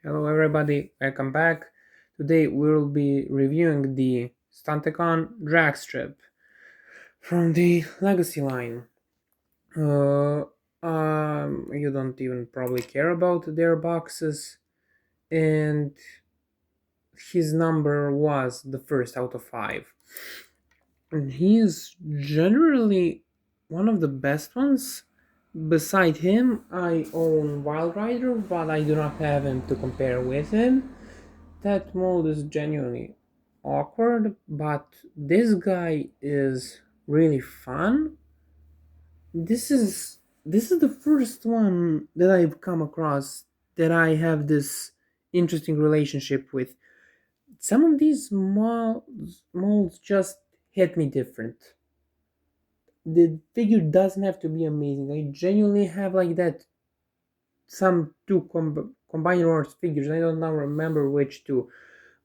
Hello everybody, welcome back. Today we'll be reviewing the stunticon DRAGSTRIP from the Legacy line. Uh, you don't even probably care about their boxes, and his number was the first out of 5. And he is generally one of the best ones. Beside him, I own Wild Rider, but I do not have him to compare with him. That mode is genuinely awkward, but this guy is really fun. This is the first one that I've come across that I have this interesting relationship with. Some of these molds just hit me different. The figure doesn't have to be amazing. I genuinely have like that some two combined wars figures. I don't now remember which two,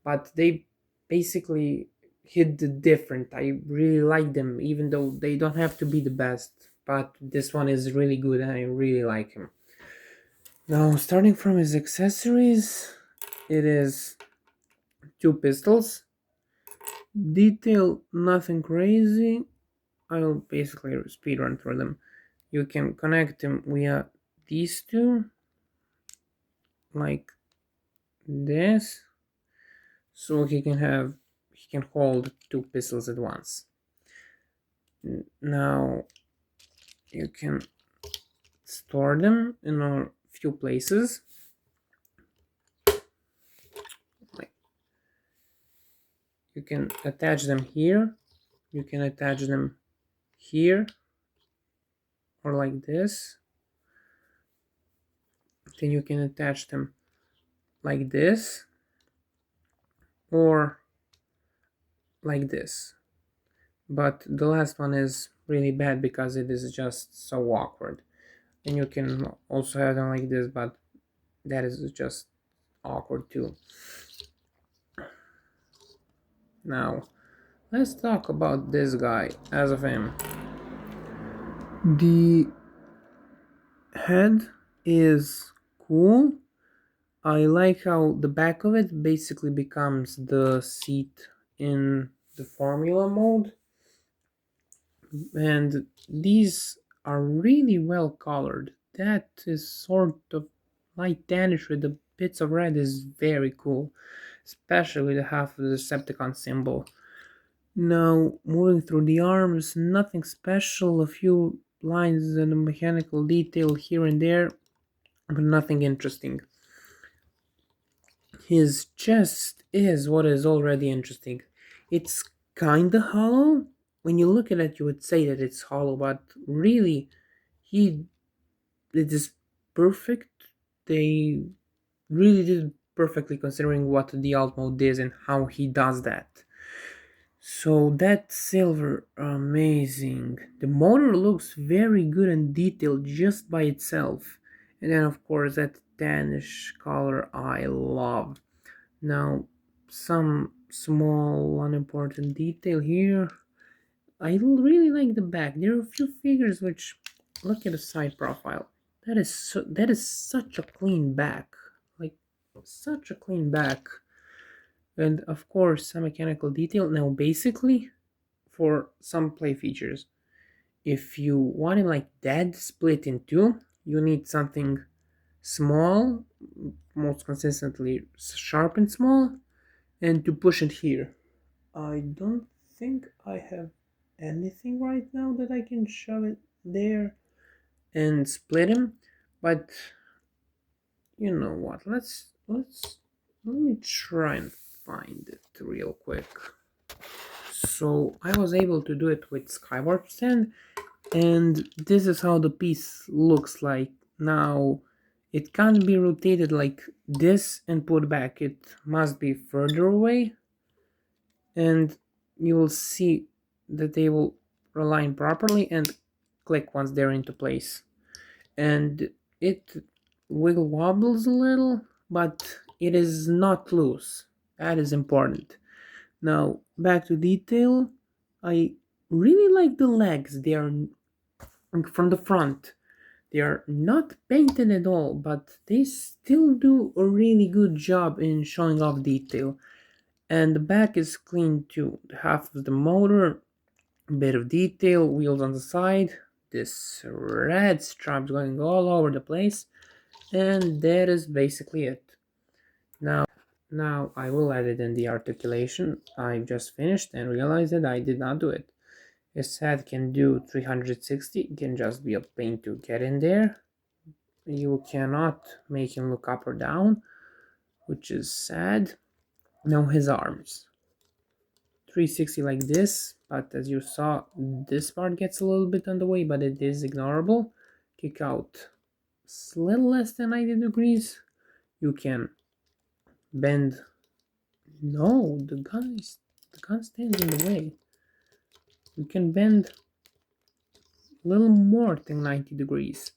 but they basically hit the different. I really like them, even though they don't have to be the best. But this one is really good, and I really like him. Now, starting from his accessories, it is two pistols. Detail, nothing crazy. I'll basically speed run through them. You can connect them via these two, like this, so he can hold two pistols at once. Now you can store them in a few places, like you can attach them here, you can attach them here, or like this. Then you can attach them like this, or like this. But the last one is really bad because it is just so awkward. And you can also have them like this, but that is just awkward too. Now let's talk about this guy as of him. The head is cool. I like how the back of it basically becomes the seat in the formula mode, and these are really well colored. That is sort of light tannish with the bits of red is very cool, especially the half of the Decepticon symbol. Now, moving through the arms, nothing special, a few lines and a mechanical detail here and there, but nothing interesting. His chest is what is already interesting. It's kinda hollow. When you look at it, you would say that it's hollow, but really, it is perfect. They really did perfectly considering what the alt mode is and how he does that. So that silver, amazing. The motor looks very good and detailed just by itself. And then of course that tannish color I love. Now some small unimportant detail here. I really like the back. There are a few figures which look at the side profile. That is such a clean back. Like such a clean back. And of course some mechanical detail. Now basically for some play features, if you want it like that split in two, you need something small, most consistently sharp and small, and to push it here. I don't think I have anything right now that I can shove it there and split him, but you know what, let me try and find it real quick. So I was able to do it with Skyward Stand, and this is how the piece looks like. Now it can't be rotated like this and put back, it must be further away, and you will see that they will align properly and click once they're into place. And it wiggle wobbles a little, but it is not loose. That is important. Now back to detail. I really like the legs. They are from the front. They are not painted at all, but they still do a really good job in showing off detail. And the back is clean too. Half of the motor, a bit of detail, wheels on the side, this red stripes going all over the place, and that is basically it. Now I will edit in the articulation. I just finished and realized that I did not do it. It said can do 360, it can just be a pain to get in there. You cannot make him look up or down, which is sad. Now his arms. 360 like this, but as you saw, this part gets a little bit on the way, but it is ignorable. Kick out a little less than 90 degrees. You can bend. No, the gun stands in the way. You can bend a little more than 90 degrees.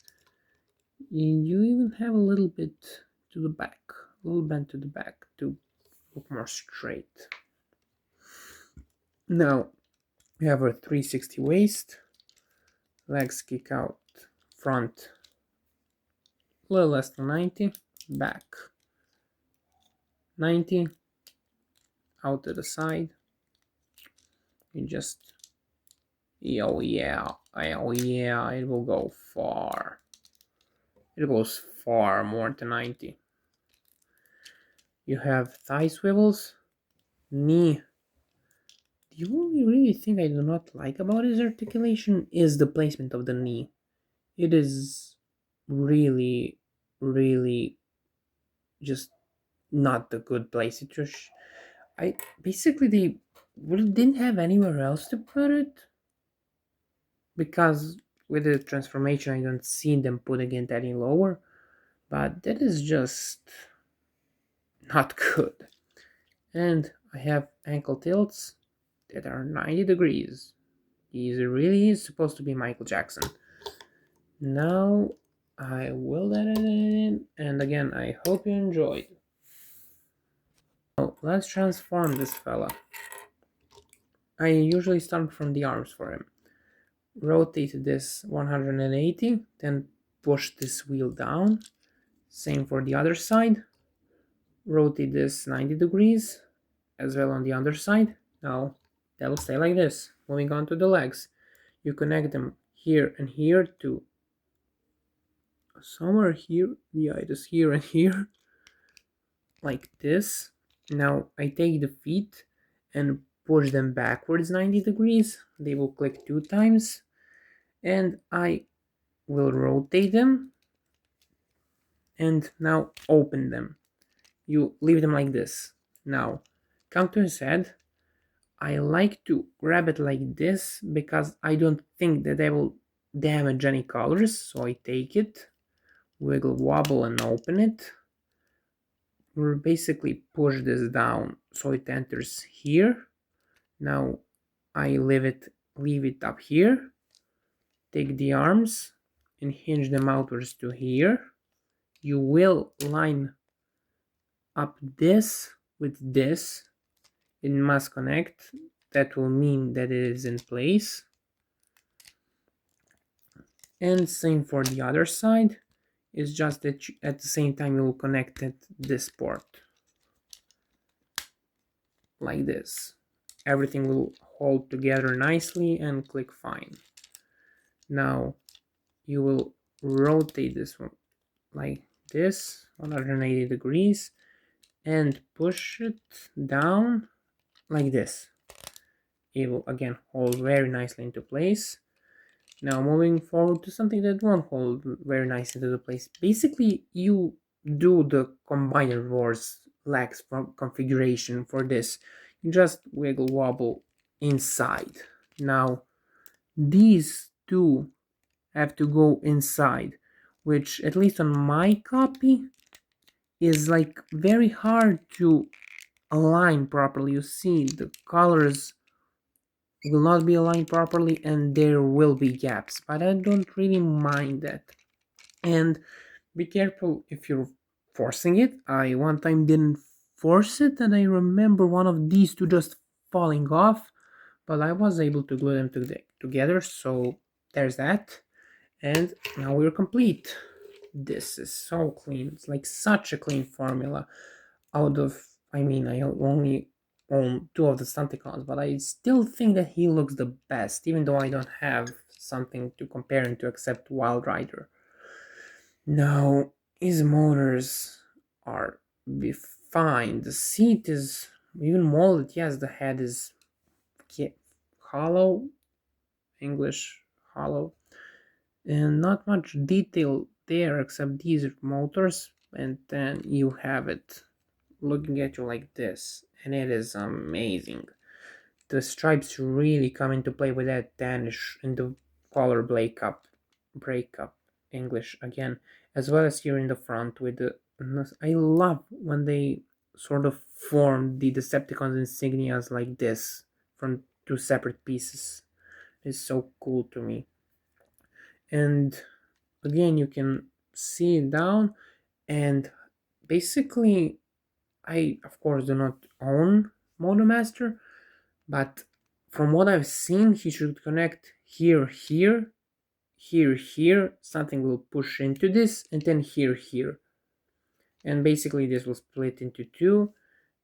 You even have a little bit to the back, a little bend to the back to look more straight. Now we have a 360 waist, legs kick out, front a little less than 90, back 90, out to the side. You just, oh yeah, it will go far. It goes far more than 90. You have thigh swivels, knee. The only really thing I do not like about his articulation is the placement of the knee. It is really, really just not the good place. It just, I basically they didn't have anywhere else to put it, because with the transformation I don't see them putting it any lower, but that is just not good. And I have ankle tilts that are 90 degrees. He's really is supposed to be Michael Jackson. Now I will edit it in, and again, I hope you enjoyed. Now let's transform this fella. I usually start from the arms for him. Rotate this 180, then push this wheel down. Same for the other side. Rotate this 90 degrees as well on the other side. Now that will stay like this. Moving on to the legs. You connect them here and here to somewhere here. Yeah, it is here and here. Like this. Now I take the feet and push them backwards 90 degrees. They will click 2 times. And I will rotate them and now open them. You leave them like this. Now come to his head. I like to grab it like this because I don't think that they will damage any colors. So I take it, wiggle wobble and open it. We'll basically push this down so it enters here. Now I leave it up here. Take the arms and hinge them outwards to here. You will line up this with this. It must connect. That will mean that it is in place. And same for the other side. It's just that at the same time you will connect this port. Like this. Everything will hold together nicely and click fine. Now you will rotate this one like this, 180 degrees, and push it down like this. It will again hold very nicely into place. Now moving forward to something that won't hold very nicely into the place. Basically, you do the combiner wars legs configuration for this. You just wiggle wobble inside. Now these two have to go inside, which at least on my copy is like very hard to align properly. You see the colors will not be aligned properly and there will be gaps, but I don't really mind that. And be careful if you're forcing it. I one time didn't force it and I remember one of these two just falling off, but I was able to glue them together, so there's that. And now we're complete. This is so clean. It's like such a clean formula. Out of, I mean, I only own two of the stunticons, but I still think that he looks the best, even though I don't have something to compare him to except Wild Rider. Now, his motors are be fine. The seat is even molded. Yes, the head is hollow, English hollow, and not much detail there except these motors. And then you have it looking at you like this, and it is amazing. The stripes really come into play with that Danish and the color breakup English again, as well as here in the front with the. I love when they sort of form the Decepticons insignias like this from two separate pieces. It's so cool to me. And again, you can see it down, and basically, I of course do not own Monomaster, but from what I've seen, he should connect here, here, here, here. Something will push into this, and then here, here. And basically, this will split into two,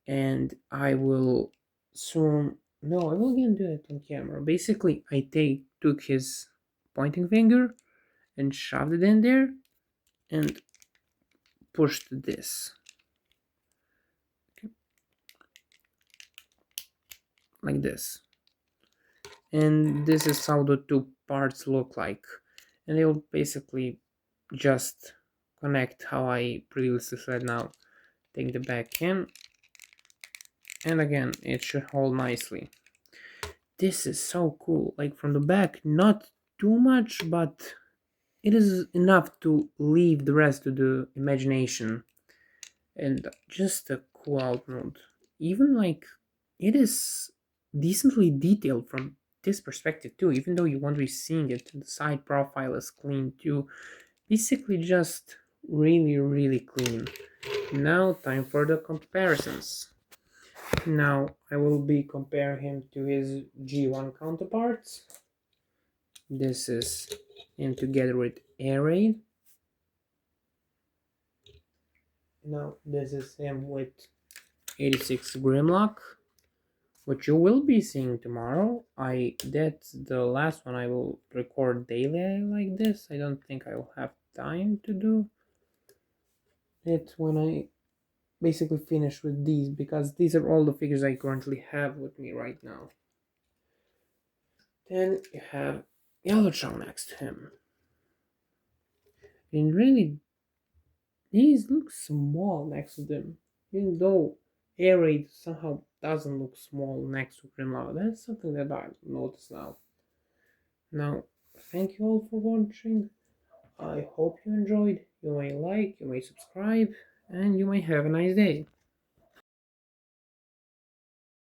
and I will soon. No, I will again do it on camera. Basically, I took his pointing finger and shoved it in there and pushed this. Okay, like this. And this is how the two parts look like, and they'll basically just connect how I previously said. Now take the back in, and again it should hold nicely. This is so cool, like from the back, not too much, but it is enough to leave the rest to the imagination, and just a cool out mode. Even like it is decently detailed from this perspective too, even though you won't be seeing it. The side profile is clean too. Basically just really clean. Now time for the comparisons. Now I will be comparing him to his G1 counterparts. This is him together with Air Raid. Now this is him with 86 Grimlock, which you will be seeing tomorrow. That's the last one I will record daily like this. I don't think I will have time to do it when I basically finish with these, because these are all the figures I currently have with me right now. Then you have Yellowchow next to him. And really, these look small next to them, even though Air Raid somehow doesn't look small next to Grimlock. That's something that I notice now. Now, thank you all for watching. I hope you enjoyed. You may like, you may subscribe, and you may have a nice day.